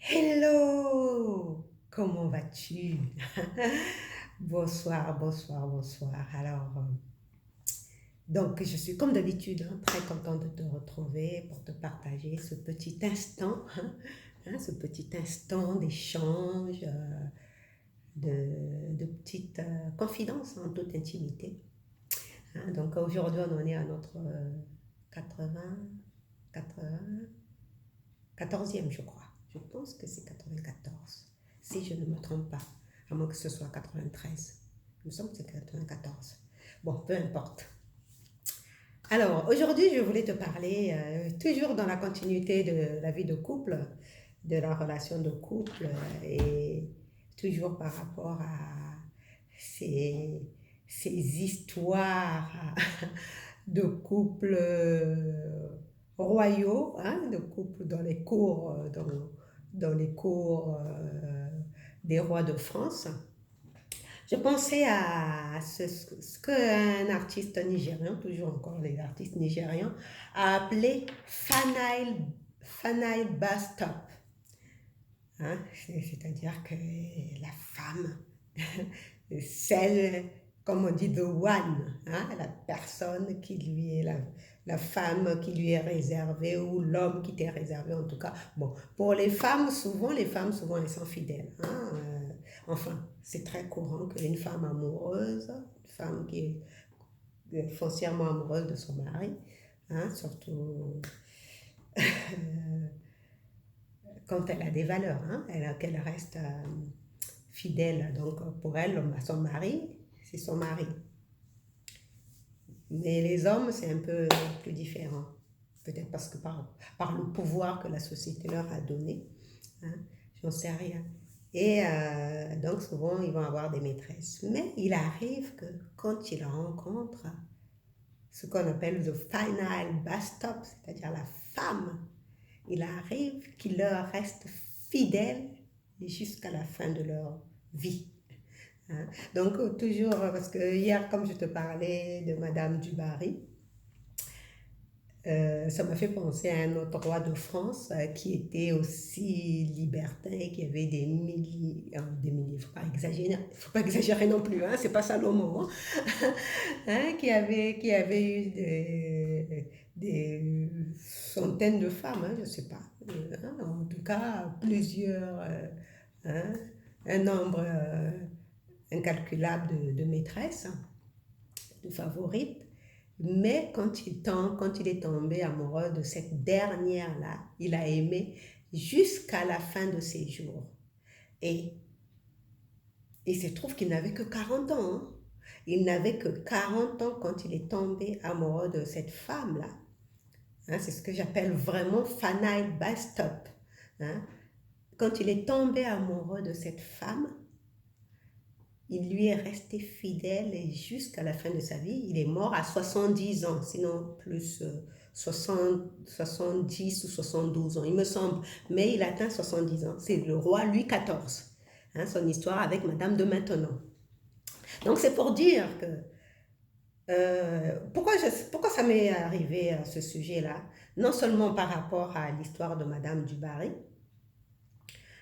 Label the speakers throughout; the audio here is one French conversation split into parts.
Speaker 1: Hello! Comment vas-tu? Bonsoir, bonsoir, bonsoir. Donc, je suis comme d'habitude très contente de te retrouver pour te partager ce petit instant, ce petit instant d'échange, de petites confidences en toute intimité. Donc, aujourd'hui, on en est à notre 80, 80, 14e, je crois. Je pense que c'est 94, si je ne me trompe pas, à moins que ce soit 93. Il me semble que c'est 94. Bon, peu importe. Alors, aujourd'hui, je voulais te parler, toujours dans la continuité de la vie de couple, de la relation de couple, et toujours par rapport à ces, ces histoires de couples royaux, de couples dans les cours, dans les cours des rois de France. Je pensais à ce qu'un artiste nigérian, toujours encore les artistes nigérians, a appelé Fanail Bastop. C'est-à-dire que la femme, celle, comme on dit, the one, la personne qui lui est la femme qui lui est réservée ou l'homme qui t'est réservé en tout cas. Bon, pour les femmes souvent elles sont fidèles. Enfin, c'est très courant qu'une femme amoureuse, une femme qui est foncièrement amoureuse de son mari, surtout quand elle a des valeurs, qu'elle reste fidèle. Donc pour elle, à son mari, c'est son mari. Mais les hommes, c'est un peu plus différent. Peut-être parce que par le pouvoir que la société leur a donné, hein, j'en sais rien. Et donc souvent, ils vont avoir des maîtresses. Mais il arrive que quand ils rencontrent ce qu'on appelle the final bastop, c'est-à-dire la femme, il arrive qu'il leur reste fidèle jusqu'à la fin de leur vie. Donc, toujours, parce que hier, comme je te parlais de Madame du Barry, ça m'a fait penser à un autre roi de France qui était aussi libertin, qui avait des milliers, faut pas exagérer non plus, c'est pas Salomon, qui avait eu des centaines de femmes, je sais pas, en tout cas plusieurs, hein, un nombre incalculable de maîtresses, de favorites. Mais quand il est tombé amoureux de cette dernière-là, il a aimé jusqu'à la fin de ses jours. Et il se trouve qu'il n'avait que 40 ans. Il n'avait que 40 ans quand il est tombé amoureux de cette femme-là. C'est ce que j'appelle vraiment Fanail Bastop. Quand il est tombé amoureux de cette femme, il lui est resté fidèle jusqu'à la fin de sa vie. Il est mort à 70 ans, sinon plus 70 ou 72 ans, il me semble. Mais il atteint 70 ans. C'est le roi Louis XIV, son histoire avec Madame de Maintenon. Donc c'est pour dire que pourquoi ça m'est arrivé à ce sujet-là, non seulement par rapport à l'histoire de Madame du Barry,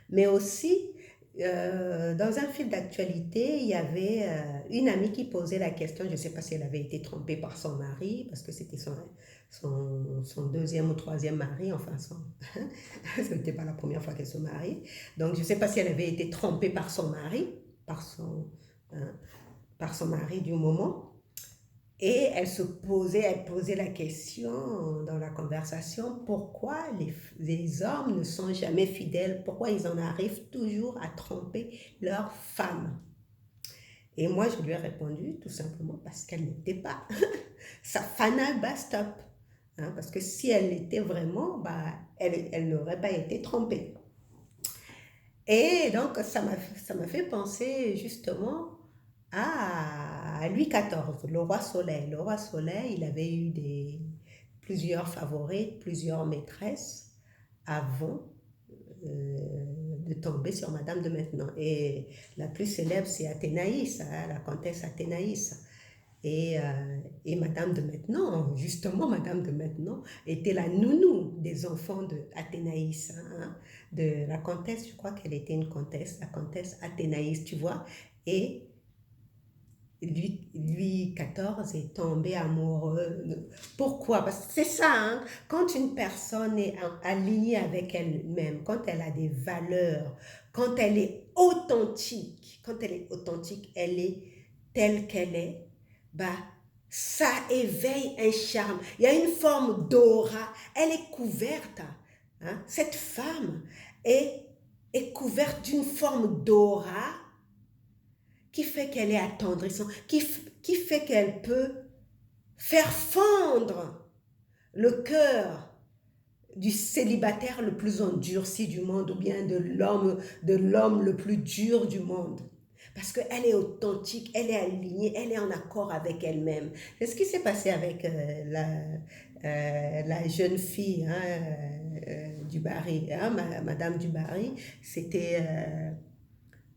Speaker 1: mais aussi dans un fil d'actualité, il y avait une amie qui posait la question, je ne sais pas si elle avait été trompée par son mari, parce que c'était son deuxième ou troisième mari, enfin, ce n'était pas la première fois qu'elle se marie. Donc, je ne sais pas si elle avait été trompée par son mari, hein, par son mari du moment. Et elle posait la question dans la conversation, pourquoi les hommes ne sont jamais fidèles, pourquoi ils en arrivent toujours à tromper leurs femmes. Et moi, je lui ai répondu tout simplement parce qu'elle n'était pas sa Fana Bastop. Parce que si elle l'était vraiment, elle n'aurait pas été trompée. Et donc, ça m'a fait penser justement à Louis XIV, le roi Soleil. Le roi Soleil, il avait eu plusieurs favorites, plusieurs maîtresses avant de tomber sur Madame de Maintenon. Et la plus célèbre, c'est Athénaïs, la comtesse Athénaïs. Et Madame de Maintenon, justement, Madame de Maintenon était la nounou des enfants de Athénaïs. de la comtesse, je crois qu'elle était une comtesse, la comtesse Athénaïs, tu vois, et Louis XIV est tombé amoureux. Pourquoi? Parce que c'est ça, hein? Quand une personne est alignée avec elle-même, quand elle a des valeurs, quand elle est authentique, elle est telle qu'elle est, bah, ça éveille un charme. Il y a une forme d'aura, elle est couverte, hein? Cette femme est couverte d'une forme d'aura qui fait qu'elle est attendrissante, qui fait qu'elle peut faire fondre le cœur du célibataire le plus endurci du monde ou bien de l'homme le plus dur du monde. Parce qu'elle est authentique, elle est alignée, elle est en accord avec elle-même. C'est ce qui s'est passé avec la jeune fille du Barry, hein, Madame du Barry. C'était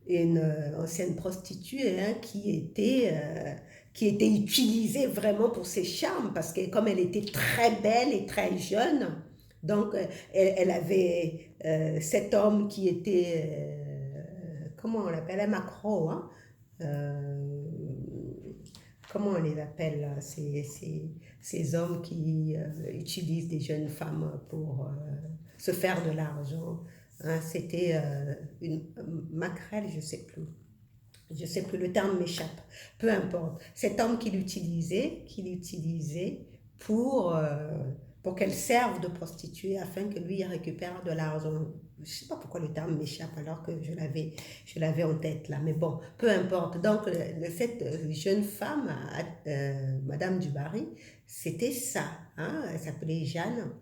Speaker 1: une ancienne prostituée hein, qui était utilisée vraiment pour ses charmes parce que comme elle était très belle et très jeune, donc elle avait cet homme qui était, comment on l'appelle, un macro, hein, euh, comment on les appelle là, ces hommes qui utilisent des jeunes femmes pour se faire de l'argent. Hein, c'était une maquerelle, je ne sais plus. Je ne sais plus, le terme m'échappe. Peu importe. Cet homme qu'il utilisait pour qu'elle serve de prostituée afin que lui récupère de l'argent. Je ne sais pas pourquoi le terme m'échappe alors que je l'avais en tête là. Mais bon, peu importe. Donc, cette jeune femme, Madame Dubarry, c'était ça. Hein, elle s'appelait Jeanne.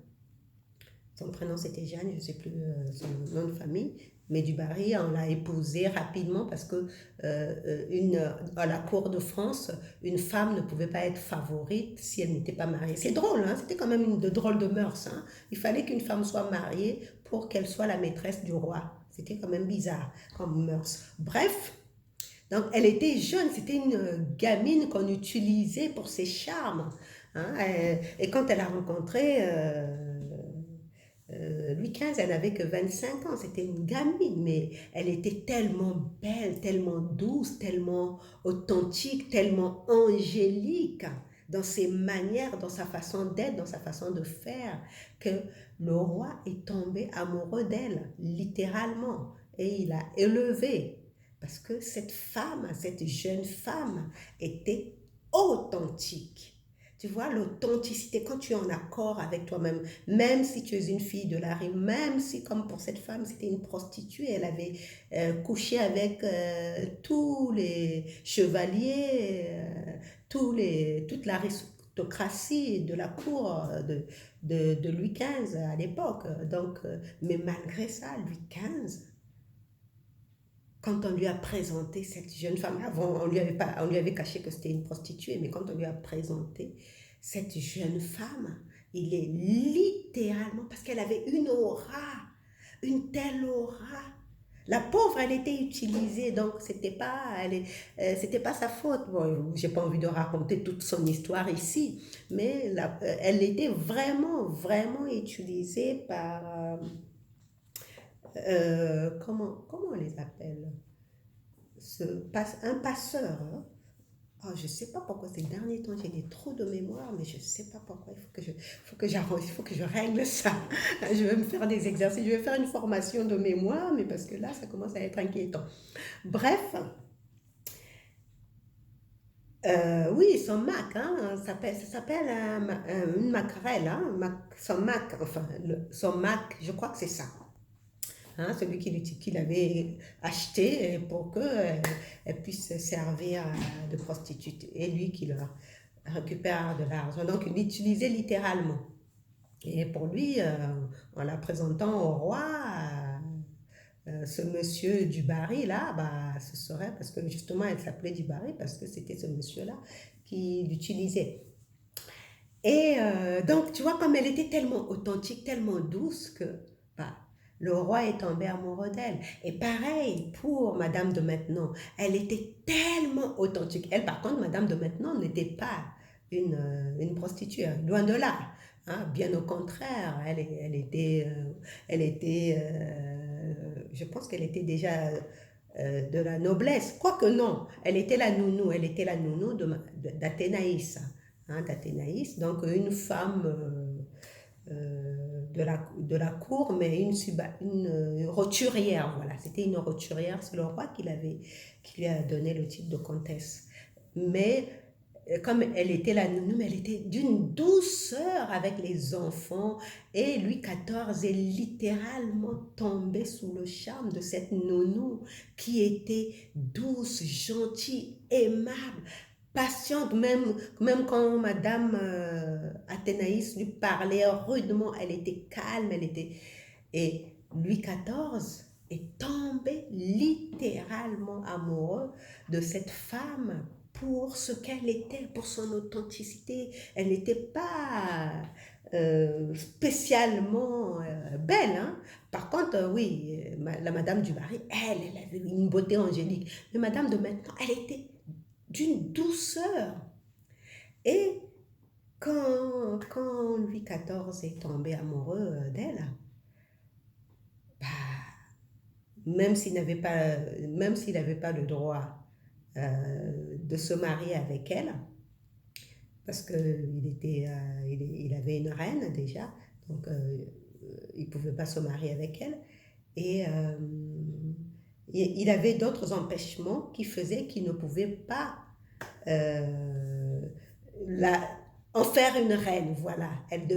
Speaker 1: Son prénom c'était Jeanne, je ne sais plus son nom de famille. Mais Dubarry, on l'a épousée rapidement parce que à la cour de France, une femme ne pouvait pas être favorite si elle n'était pas mariée. C'est drôle, hein? C'était quand même de drôle de mœurs. Hein? Il fallait qu'une femme soit mariée pour qu'elle soit la maîtresse du roi. C'était quand même bizarre comme mœurs. Bref, donc elle était jeune, c'était une gamine qu'on utilisait pour ses charmes. Hein? Et quand elle a rencontré Louis XV, elle n'avait que 25 ans, c'était une gamine, mais elle était tellement belle, tellement douce, tellement authentique, tellement angélique dans ses manières, dans sa façon d'être, dans sa façon de faire, que le roi est tombé amoureux d'elle, littéralement, et il a élevé, parce que cette femme, cette jeune femme, était authentique. Tu vois, l'authenticité, quand tu es en accord avec toi-même, même si tu es une fille de la rue, même si, comme pour cette femme, c'était une prostituée, elle avait couché avec tous les chevaliers, toute l'aristocratie de la cour de Louis XV à l'époque. Donc, mais malgré ça, Louis XV, quand on lui a présenté cette jeune femme, avant on lui avait caché que c'était une prostituée, mais quand on lui a présenté cette jeune femme, il est littéralement, parce qu'elle avait une aura, une telle aura. La pauvre, elle était utilisée, donc c'était pas sa faute. Bon, j'ai pas envie de raconter toute son histoire ici, mais elle était vraiment, vraiment utilisée par, comment on les appelle? Un passeur. Hein. Oh, je ne sais pas pourquoi ces derniers temps j'ai des trous de mémoire, mais je ne sais pas pourquoi. Il faut que je règle ça. Je vais me faire des exercices, je vais faire une formation de mémoire, mais parce que là, ça commence à être inquiétant. Bref, oui, son Mac, hein, ça s'appelle une maquerelle, hein, son Mac, enfin, son Mac, je crois que c'est ça. Hein, celui qu'il avait acheté pour qu'elle puisse servir de prostituée et lui qui leur récupère de l'argent. Donc, il l'utilisait littéralement. Et pour lui, en la présentant au roi, ce monsieur Dubarry là, bah, ce serait parce que justement elle s'appelait Dubarry parce que c'était ce monsieur-là qui l'utilisait. Et donc, tu vois, comme elle était tellement authentique, tellement douce que bah, le roi est tombé amoureux d'elle. Et pareil pour Madame de Maintenon. Elle était tellement authentique. Elle, par contre, Madame de Maintenon n'était pas une prostituée, loin de là. Hein, bien au contraire, elle était je pense qu'elle était déjà de la noblesse. Quoique non, elle était la nounou, d'Athénaïs. Hein, d'Athénaïs, donc une femme de la cour, mais une roturière, voilà. C'était une roturière, c'est le roi qui lui a donné le titre de comtesse. Mais comme elle était la nounou, mais elle était d'une douceur avec les enfants. Et Louis XIV est littéralement tombé sous le charme de cette nounou qui était douce, gentille, aimable, patiente. Même quand Madame Athénaïs lui parlait rudement, elle était calme, Et Louis XIV est tombé littéralement amoureux de cette femme pour ce qu'elle était, pour son authenticité. Elle n'était pas spécialement belle. Hein. Par contre, oui, la Madame du Barry, elle avait une beauté angélique. Mais Madame de maintenant, elle était d'une douceur. Et quand Louis XIV est tombé amoureux d'elle, bah, même s'il n'avait pas le droit de se marier avec elle, parce qu'il avait une reine déjà, donc il ne pouvait pas se marier avec elle. Et il avait d'autres empêchements qui faisaient qu'il ne pouvait pas euh, en faire une reine. Voilà. Elle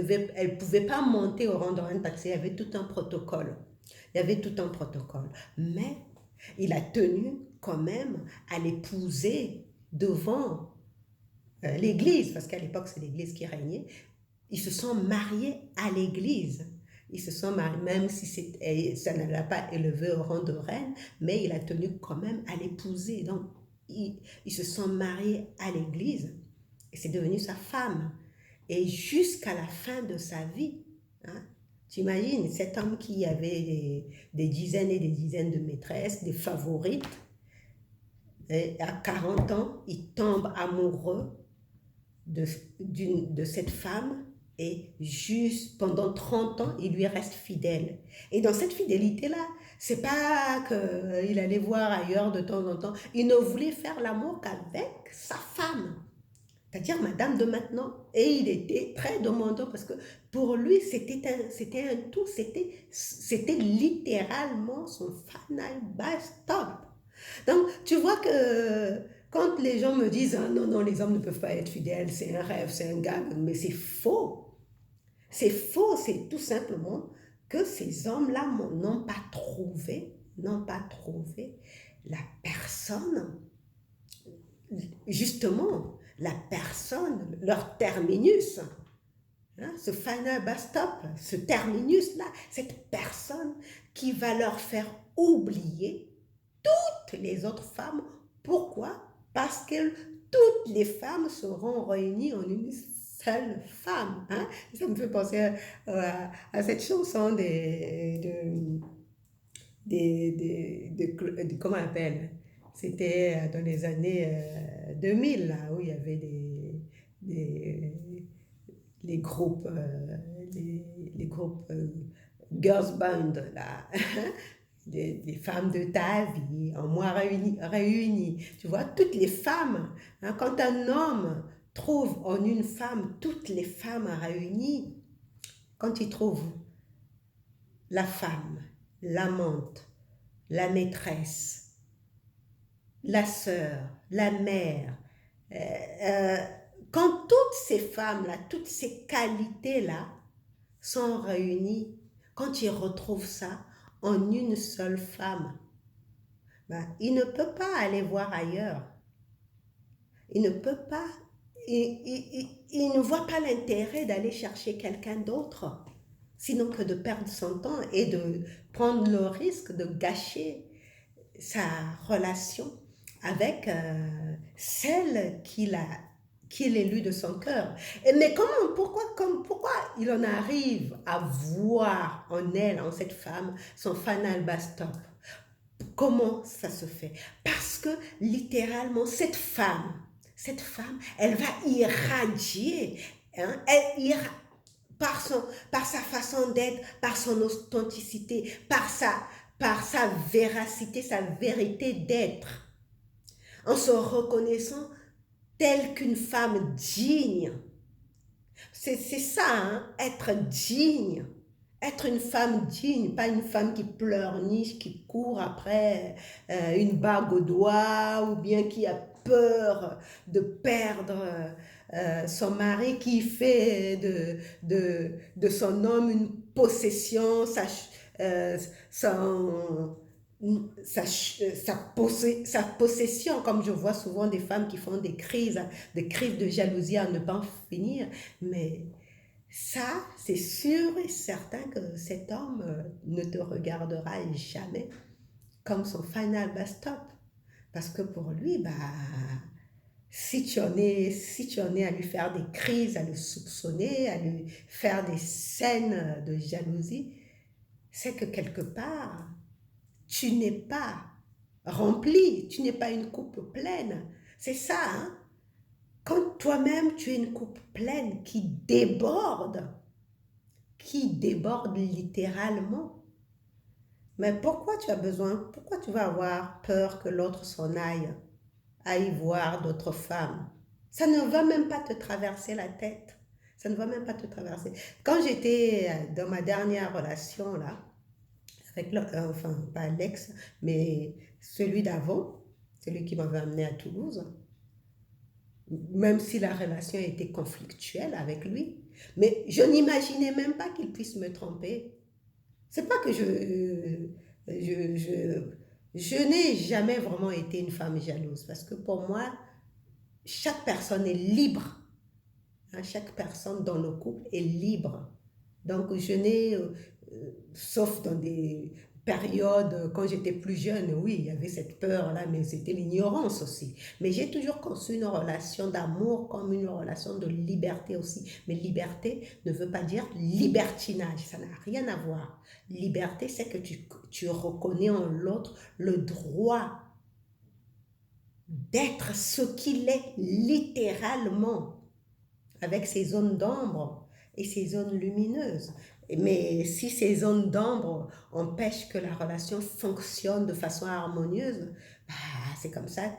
Speaker 1: pouvait pas monter au rang de reine parce qu'il y avait tout un protocole. Il y avait tout un protocole. Mais il a tenu quand même à l'épouser devant l'église, parce qu'à l'époque c'est l'église qui régnait. Ils se sont mariés à l'église. Ils se sont mariés, même si ça ne l'a pas élevé au rang de reine, mais il a tenu quand même à l'épouser. Donc, ils se sont mariés à l'église et c'est devenu sa femme. Et jusqu'à la fin de sa vie, hein, tu imagines cet homme qui avait des dizaines et des dizaines de maîtresses, des favorites, et à 40 ans, il tombe amoureux de cette femme et juste pendant 30 ans, il lui reste fidèle. Et dans cette fidélité-là, c'est pas qu'il allait voir ailleurs de temps en temps. Il ne voulait faire l'amour qu'avec sa femme, c'est-à-dire Madame de maintenant. Et il était très demandant parce que pour lui, c'était un tout, c'était littéralement son final bastop. Donc, tu vois que quand les gens me disent ah, non, non, les hommes ne peuvent pas être fidèles, c'est un rêve, c'est un gag, mais c'est faux. C'est faux, c'est tout simplement que ces hommes-là n'ont pas trouvé la personne, justement, la personne, leur terminus. Hein, ce final bastop, ce terminus-là, cette personne qui va leur faire oublier toutes les autres femmes. Pourquoi? Parce que toutes les femmes seront réunies en une seule femme. Hein? Ça me fait penser à cette chanson comment on appelle? C'était dans les années 2000, là, où il y avait des les groupes, les groupes girls band, là. Des femmes de ta vie, en moi réunies. Tu vois, toutes les femmes, hein, quand un homme trouve en une femme toutes les femmes réunies, quand il trouve la femme, l'amante, la maîtresse, la sœur, la mère, quand toutes ces femmes-là, toutes ces qualités-là sont réunies, quand il retrouve ça en une seule femme, ben, il ne peut pas aller voir ailleurs. Il ne peut pas, il ne voit pas l'intérêt d'aller chercher quelqu'un d'autre, sinon que de perdre son temps et de prendre le risque de gâcher sa relation avec celle qu'il est l'élu de son cœur. Mais pourquoi il en arrive à voir en elle, en cette femme, son final bastop? Comment ça se fait? Parce que littéralement, cette femme, elle va irradier, hein, par sa façon d'être, par son authenticité, par par sa véracité, sa vérité d'être, en se reconnaissant telle qu'une femme digne. C'est ça, hein, être digne. Être une femme digne, pas une femme qui pleurniche, qui court après une bague au doigt, ou bien qui a peur de perdre son mari, qui fait de son homme une possession, euh, son, sa possession, comme je vois souvent des femmes qui font des crises de jalousie à ne pas en finir. Mais ça, c'est sûr et certain que cet homme ne te regardera jamais comme son final bus-stop. Parce que pour lui, bah, si tu en es à lui faire des crises, à le soupçonner, à lui faire des scènes de jalousie, c'est que quelque part, tu n'es pas rempli, tu n'es pas une coupe pleine. C'est ça, hein? Quand toi-même, tu es une coupe pleine qui déborde littéralement. Mais pourquoi tu vas avoir peur que l'autre s'en aille voir d'autres femmes? Ça ne va même pas te traverser la tête. Ça ne va même pas te traverser. Quand j'étais dans ma dernière relation, là, avec enfin, pas l'ex, mais celui d'avant, celui qui m'avait amené à Toulouse, même si la relation était conflictuelle avec lui, mais je n'imaginais même pas qu'il puisse me tromper. C'est pas que je, je, je n'ai jamais vraiment été une femme jalouse parce que pour moi, chaque personne est libre. Hein, chaque personne dans le couple est libre. Donc, je n'ai, sauf dans des périodes, quand j'étais plus jeune, oui, il y avait cette peur-là, mais c'était l'ignorance aussi. Mais j'ai toujours conçu une relation d'amour comme une relation de liberté aussi. Mais liberté ne veut pas dire libertinage, ça n'a rien à voir. Liberté, c'est que tu reconnais en l'autre le droit d'être ce qu'il est littéralement, avec ses zones d'ombre et ses zones lumineuses. Mais si ces zones d'ombre empêchent que la relation fonctionne de façon harmonieuse, bah, c'est comme ça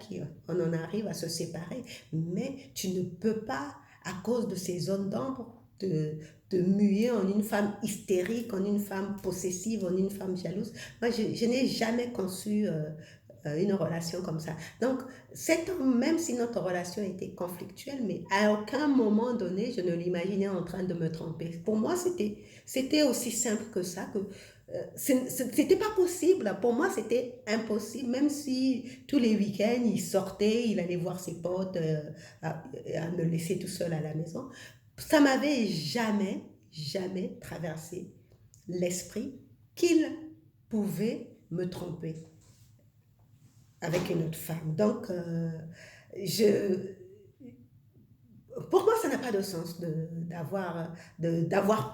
Speaker 1: qu'on en arrive à se séparer. Mais tu ne peux pas, à cause de ces zones d'ombre, te muer en une femme hystérique, en une femme possessive, en une femme jalouse. Moi, je n'ai jamais conçu une relation comme ça. Donc, cet homme, même si notre relation était conflictuelle, mais à aucun moment donné, je ne l'imaginais en train de me tromper. Pour moi, c'était aussi simple que ça, que c'était pas possible. Pour moi, c'était impossible, même si tous les week-ends, il sortait, il allait voir ses potes, à me laisser tout seul à la maison. Ça m'avait jamais traversé l'esprit qu'il pouvait me tromper avec une autre femme. Donc, je, pour moi, ça n'a pas de sens d'avoir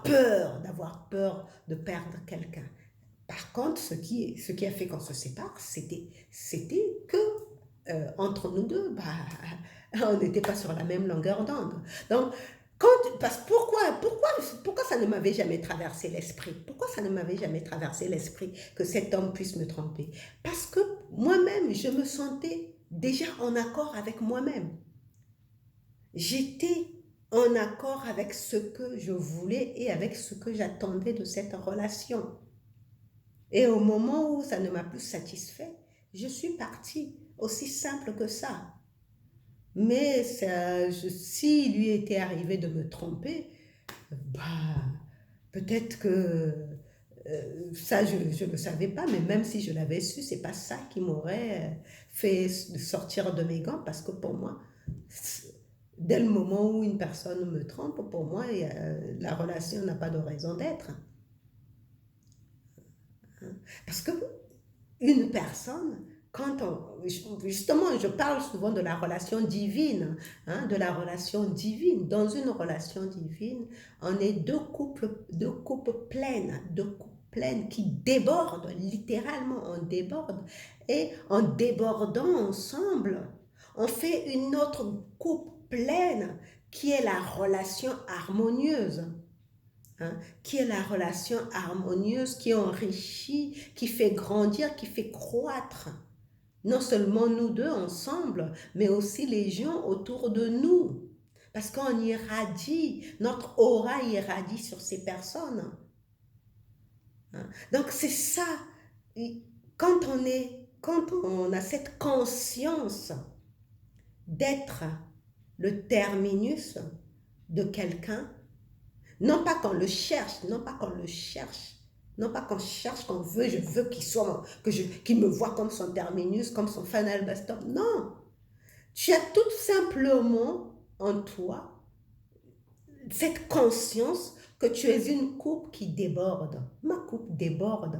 Speaker 1: peur de perdre quelqu'un. Par contre, ce qui a fait qu'on se sépare, c'était que entre nous deux, bah, on n'était pas sur la même longueur d'onde. Donc, pourquoi ça ne m'avait jamais traversé l'esprit? Pourquoi ça ne m'avait jamais traversé l'esprit que cet homme puisse me tromper? Parce que moi-même, je me sentais déjà en accord avec moi-même. J'étais en accord avec ce que je voulais et avec ce que j'attendais de cette relation. Et au moment où ça ne m'a plus satisfait, je suis partie. Aussi simple que ça. Mais si lui était arrivé de me tromper, bah, peut-être que ça, je ne le savais pas, mais même si je l'avais su, c'est pas ça qui m'aurait fait sortir de mes gants, parce que pour moi, dès le moment où une personne me trompe, pour moi, la relation n'a pas de raison d'être. Parce que une personne, justement, je parle souvent de la relation divine, hein, de la relation divine. Dans une relation divine, on est deux coupes pleines qui débordent, littéralement, on déborde. Et en débordant ensemble, on fait une autre coupe pleine qui est la relation harmonieuse. qui est la relation harmonieuse, qui enrichit, qui fait grandir, qui fait croître. Non seulement nous deux ensemble, mais aussi les gens autour de nous. Parce qu'on irradie, notre aura irradie sur ces personnes. Donc c'est ça, quand on a cette conscience d'être le terminus de quelqu'un, non pas qu'on le cherche, non pas qu'on le cherche, non pas qu'on cherche, qu'on veut, je veux qu'il me voit comme son terminus, comme son final bus stop. Non, tu as tout simplement en toi cette conscience que tu es une coupe qui déborde. Ma coupe déborde.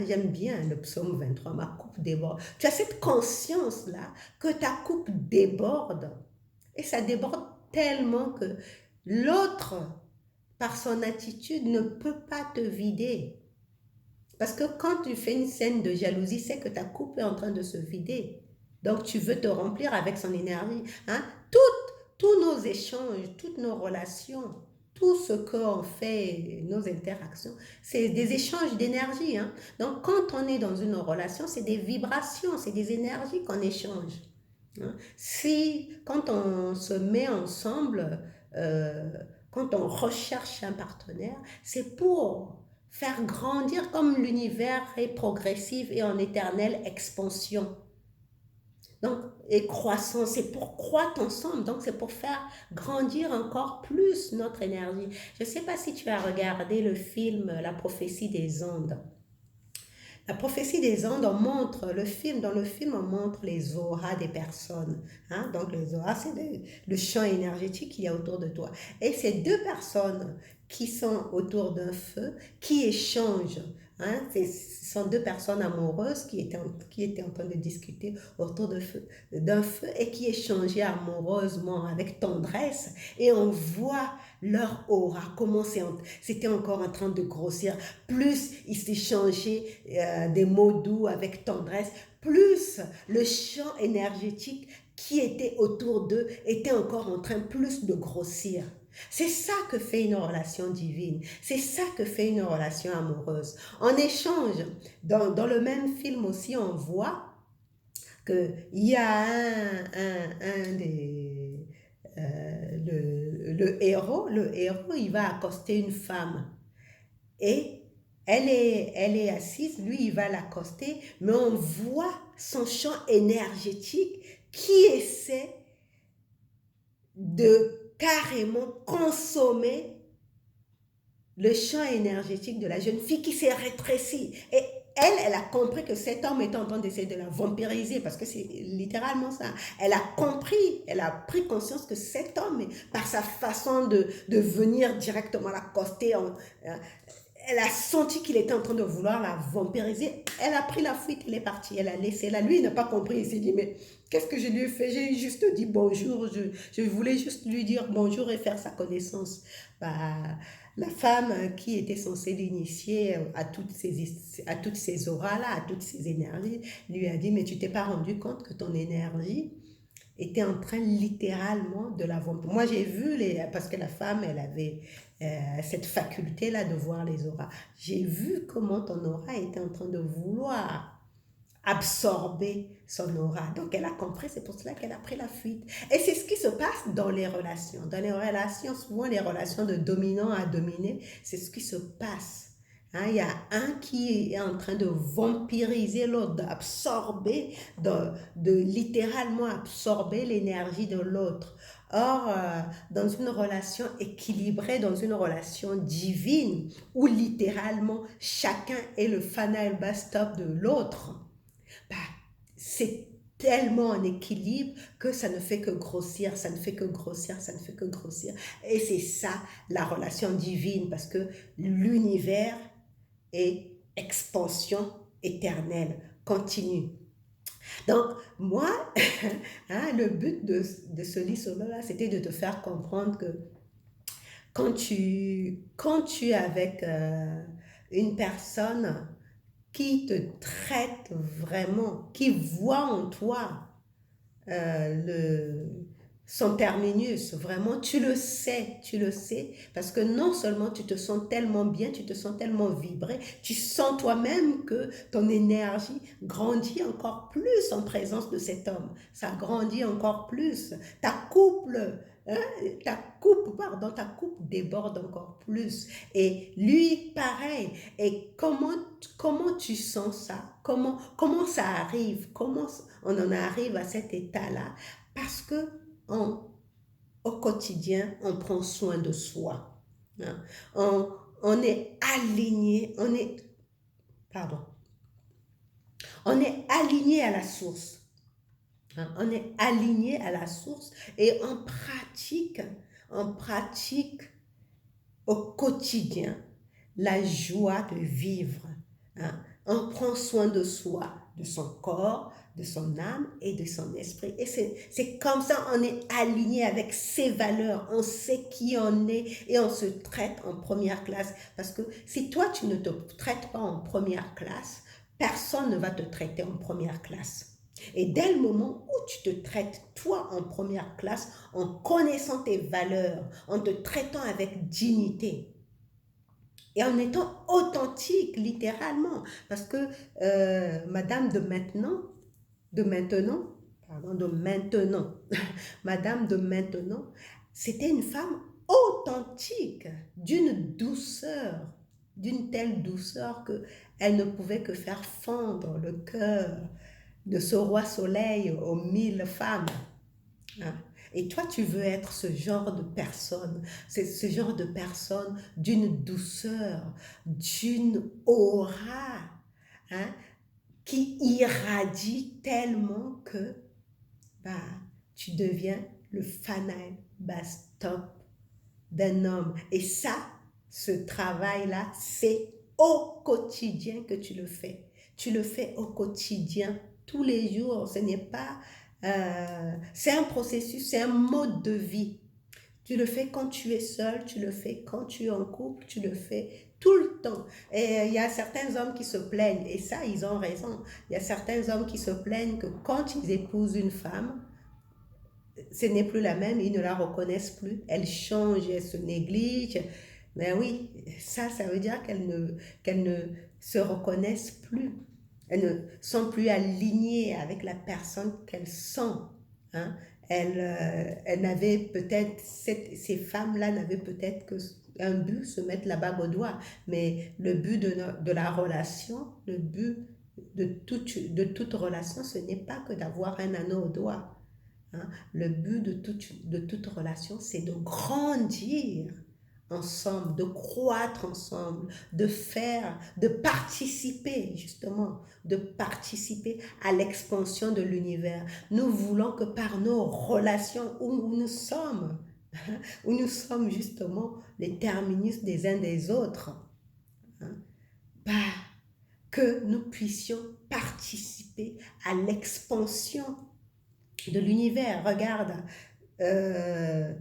Speaker 1: J'aime bien le psaume 23, ma coupe déborde. Tu as cette conscience-là que ta coupe déborde. Et ça déborde tellement que l'autre, par son attitude, ne peut pas te vider. Parce que quand tu fais une scène de jalousie, c'est que ta coupe est en train de se vider. Donc tu veux te remplir avec son énergie. Tous nos échanges, toutes nos relations, tout ce qu'on fait, nos interactions, c'est des échanges d'énergie. Donc quand on est dans une relation, c'est des vibrations, c'est des énergies qu'on échange. Quand on se met ensemble, quand on recherche un partenaire, c'est pour faire grandir comme l'univers est progressif et en éternelle expansion. Donc, et croissance, c'est pour croître ensemble, donc c'est pour faire grandir encore plus notre énergie. Je ne sais pas si tu as regardé le film La prophétie des ondes. La prophétie des ondes, dans le film, on montre les auras des personnes. Donc, les auras, c'est le champ énergétique qu'il y a autour de toi. Et ces deux personnes qui sont autour d'un feu, qui échangent. Ce sont deux personnes amoureuses qui étaient en train de discuter autour d'un feu et qui échangeaient amoureusement avec tendresse. Et on voit leur aura, comment c'était encore en train de grossir. Plus ils s'échangeaient des mots doux avec tendresse, plus le champ énergétique qui était autour d'eux était encore en train plus de grossir. C'est ça que fait une relation divine. C'est ça que fait une relation amoureuse. En échange, dans le même film aussi, on voit qu'il y a un des... le héros, il va accoster une femme. Et elle est assise, lui, il va l'accoster, mais on voit son champ énergétique qui essaie de carrément consommer le champ énergétique de la jeune fille qui s'est rétréci. Et elle a compris que cet homme était en train d'essayer de la vampiriser, parce que c'est littéralement ça. Elle a pris conscience que cet homme, par sa façon de venir directement l'accoster, elle a senti qu'il était en train de vouloir la vampiriser. Elle a pris la fuite, elle est partie, elle a laissé là. Lui, il n'a pas compris, il s'est dit, mais qu'est-ce que je lui ai fait? J'ai juste dit bonjour, je voulais juste lui dire bonjour et faire sa connaissance. La femme qui était censée l'initier à toutes ces auras-là, à toutes ces énergies, lui a dit, mais tu t'es pas rendu compte que ton énergie était en train littéralement de la vampiriser. Moi, j'ai vu, parce que la femme, elle avait cette faculté-là de voir les auras. J'ai vu comment ton aura était en train de vouloir absorber son aura. Donc, elle a compris, c'est pour cela qu'elle a pris la fuite. Et c'est ce qui se passe dans les relations. Dans les relations, souvent les relations de dominant à dominé, c'est ce qui se passe. Il y a un qui est en train de vampiriser l'autre, d'absorber, de littéralement absorber l'énergie de l'autre. Or, dans une relation équilibrée, dans une relation divine, où littéralement chacun est le final bus stop de l'autre, c'est tellement en équilibre que ça ne fait que grossir, ça ne fait que grossir, ça ne fait que grossir. Et c'est ça la relation divine, parce que l'univers est expansion éternelle, continue. Donc, moi, le but de ce livre-là, c'était de te faire comprendre que quand tu es avec une personne qui te traite vraiment, qui voit en toi son terminus, vraiment, tu le sais, parce que non seulement tu te sens tellement bien, tu te sens tellement vibré, tu sens toi-même que ton énergie grandit encore plus en présence de cet homme, ça grandit encore plus, ta coupe, hein, ta coupe déborde encore plus, et lui, pareil, et comment tu sens ça, comment ça arrive, comment on en arrive à cet état-là, parce que on, au quotidien, on prend soin de soi. Hein. On est aligné, pardon, on est aligné à la source. Hein. On est aligné à la source et on pratique au quotidien la joie de vivre. Hein. On prend soin de soi, de son corps, de son âme et de son esprit. Et c'est comme ça, on est aligné avec ses valeurs, on sait qui on est et on se traite en première classe. Parce que si toi, tu ne te traites pas en première classe, personne ne va te traiter en première classe. Et dès le moment où tu te traites, toi, en première classe, en connaissant tes valeurs, en te traitant avec dignité, et en étant authentique, littéralement, parce que Madame de maintenant, pardon, de maintenant, Madame de maintenant, c'était une femme authentique, d'une telle douceur que elle ne pouvait que faire fondre le cœur de ce roi soleil aux 1000 femmes. Hein. Et toi, tu veux être ce genre de personne, c'est ce genre de personne d'une douceur, d'une aura, hein, qui irradie tellement que bah, tu deviens le fanal bastop d'un homme. Et ça, ce travail-là, c'est au quotidien que tu le fais. Tu le fais au quotidien, tous les jours. Ce n'est pas... c'est un processus, c'est un mode de vie. Tu le fais quand tu es seul, tu le fais quand tu es en couple, tu le fais tout le temps. Et il y a certains hommes qui se plaignent, et ça, ils ont raison. Il y a certains hommes qui se plaignent que quand ils épousent une femme, ce n'est plus la même, ils ne la reconnaissent plus, elle change, elle se néglige. Mais oui, ça veut dire qu'elles ne se reconnaissent plus. Elles ne sont plus alignées avec la personne qu'elles sont. Hein. Elles n'avaient peut-être, ces femmes-là n'avaient peut-être qu'un but, se mettre la bague au doigt. Mais le but de la relation, le but de toute relation, ce n'est pas que d'avoir un anneau au doigt. Hein. Le but de toute relation, c'est de grandir ensemble, de croître ensemble, de participer justement, de participer à l'expansion de l'univers. Nous voulons que par nos relations où nous sommes, où nous sommes justement les terminus des uns des autres, hein, bah, que nous puissions participer à l'expansion de l'univers. Regarde, euh,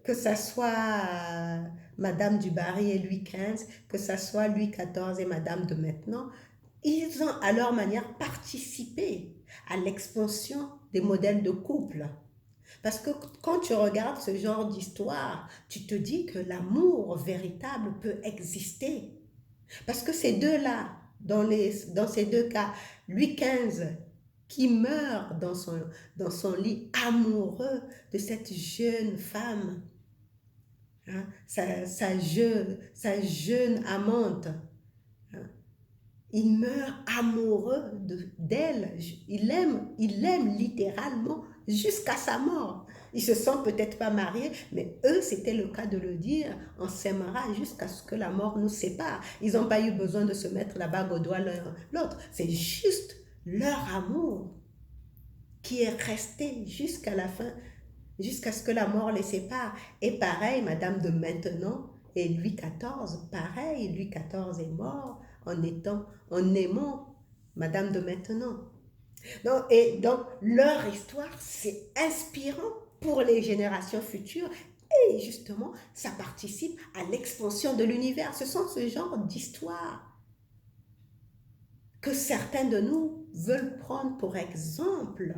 Speaker 1: que ça soit Madame du Barry et Louis XV, que ça soit Louis XIV et Madame de maintenant, ils ont à leur manière participé à l'expansion des modèles de couple. Parce que quand tu regardes ce genre d'histoire, tu te dis que l'amour véritable peut exister. Parce que ces deux-là, dans ces deux cas, Louis XV qui meurt dans son lit amoureux de cette jeune femme, hein, sa jeune amante. Hein. Il meurt amoureux d'elle. Il l'aime littéralement jusqu'à sa mort. Ils se sont peut-être pas mariés, mais eux, c'était le cas de le dire. On s'aimera jusqu'à ce que la mort nous sépare. Ils n'ont pas eu besoin de se mettre la bague au doigt l'un l'autre. C'est juste leur amour qui est resté jusqu'à la fin, jusqu'à ce que la mort les sépare. Et pareil, Madame de maintenant et Louis XIV, pareil, Louis XIV est mort en aimant Madame de maintenant. Et donc, leur histoire, c'est inspirant pour les générations futures et justement, ça participe à l'expansion de l'univers. Ce sont ce genre d'histoires que certains de nous veulent prendre pour exemple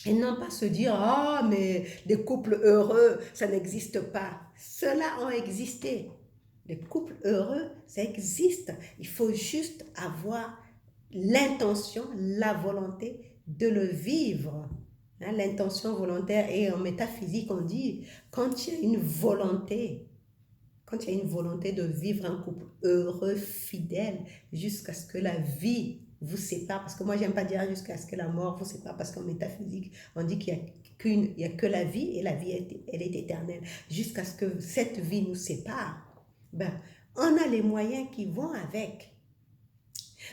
Speaker 1: Et non pas se dire, ah, mais des couples heureux, ça n'existe pas. Cela ont existé. Les couples heureux, ça existe. Il faut juste avoir l'intention, la volonté de le vivre. Hein, l'intention volontaire, et en métaphysique, on dit, quand il y a une volonté, quand il y a une volonté de vivre un couple heureux, fidèle, jusqu'à ce que la vie vous sépare, parce que moi j'aime pas dire jusqu'à ce que la mort vous sépare, parce qu'en métaphysique, on dit qu'il y a que la vie, et la vie, elle est éternelle, jusqu'à ce que cette vie nous sépare. Ben, on a les moyens qui vont avec.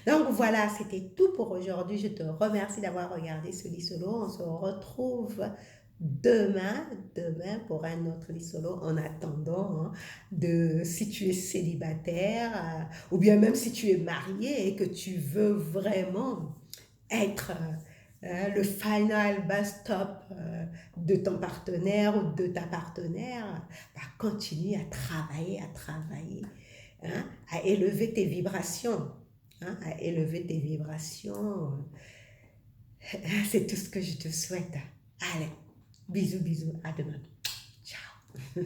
Speaker 1: Donc voilà, c'était tout pour aujourd'hui. Je te remercie d'avoir regardé ce lit solo. On se retrouve demain pour un autre lit solo. En attendant, hein, si tu es célibataire ou bien même si tu es marié et que tu veux vraiment être le final bus stop de ton partenaire ou de ta partenaire, bah, continue à travailler, hein, à élever tes vibrations. Hein, à élever tes vibrations. C'est tout ce que je te souhaite. Allez, bisous, bisous, à demain. Ciao.